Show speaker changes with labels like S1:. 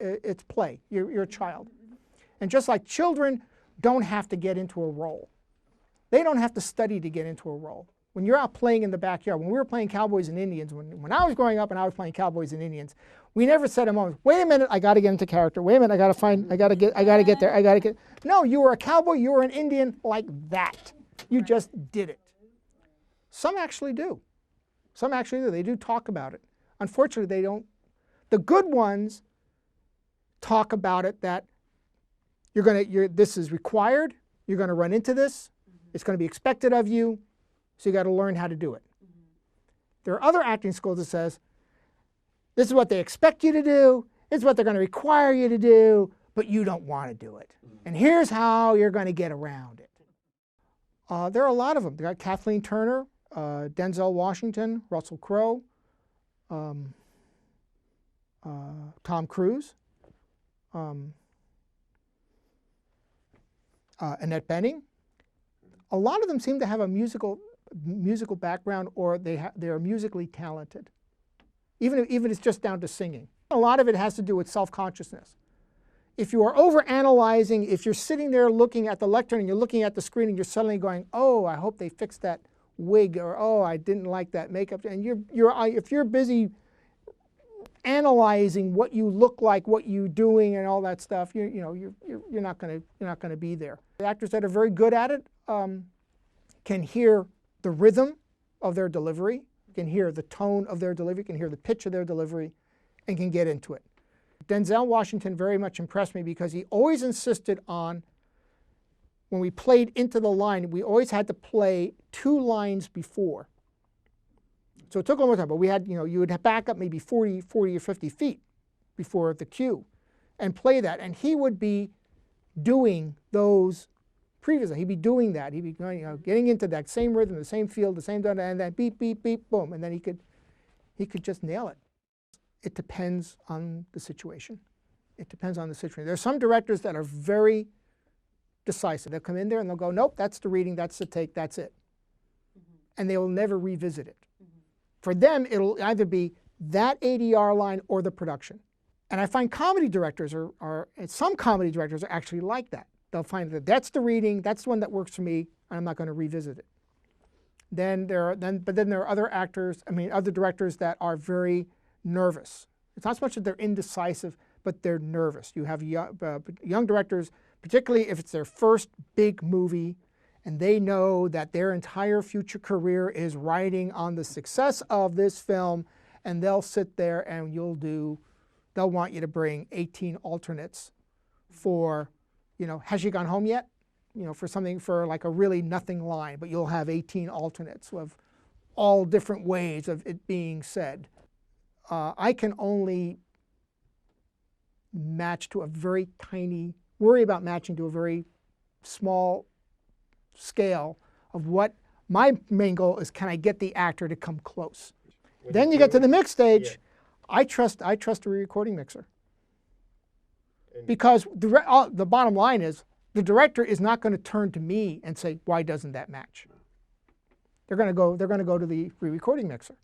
S1: It's play. You're a child. And just like children don't have to get into a role. They don't have to study to get into a role. When you're out playing in the backyard, when we were playing Cowboys and Indians, when I was growing up and I was playing Cowboys and Indians, we never said a moment, wait a minute, I got to get into character. Wait a minute, I got to get there. No, you were a cowboy, you were an Indian like that. You just did it. Some actually do. Some actually do. They do talk about it. Unfortunately, they don't. The good ones talk about it that this is required, you're going to run into this, it's going to be expected of you, so you got to learn how to do it. There are other acting schools that says, this is what they expect you to do, this is what they're going to require you to do, but you don't want to do it. And here's how you're going to get around it. There are a lot of them. They got Kathleen Turner, Denzel Washington, Russell Crowe, Tom Cruise, Annette Bening. A lot of them seem to have a musical background, or they are musically talented. Even if it's just down to singing. A lot of it has to do with self-consciousness. If you are overanalyzing, if you're sitting there looking at the lectern and you're looking at the screen and you're suddenly going, oh, I hope they fixed that wig, or oh, I didn't like that makeup, and if you're busy analyzing what you look like, what you're doing, and all that stuff, you're not going to be there. The actors that are very good at it can hear the rhythm of their delivery, can hear the tone of their delivery, can hear the pitch of their delivery, and can get into it. Denzel Washington very much impressed me because he always insisted on, when we played into the line, we always had to play 2 lines before. So it took a long time, but we had, you would back up maybe 40 or 50 feet before the cue and play that. And he would be doing those previously. He'd be doing that. He'd be going, getting into that same rhythm, the same feel, the same, and then beep, beep, beep, boom. And then he could just nail it. It depends on the situation. It depends on the situation. There are some directors that are very decisive. They'll come in there and they'll go, nope, that's the reading, that's the take, that's it. And they will never revisit it. For them, it'll either be that ADR line or the production. And I find comedy directors some comedy directors are actually like that. They'll find that that's the reading, that's the one that works for me, and I'm not going to revisit it. But then there are other other directors that are very nervous. It's not so much that they're indecisive, but they're nervous. You have young directors, particularly if it's their first big movie, and they know that their entire future career is riding on the success of this film, and they'll sit there and they'll want you to bring 18 alternates for, has she gone home yet? For like a really nothing line, but you'll have 18 alternates of all different ways of it being said. I can only worry about matching to a very small scale of what my main goal is. Can I get the actor to come close? Then you get to the mix stage. Yeah. I trust a re-recording mixer, because the bottom line is the director is not going to turn to me and say, why doesn't that match? They're going to go to the re-recording mixer.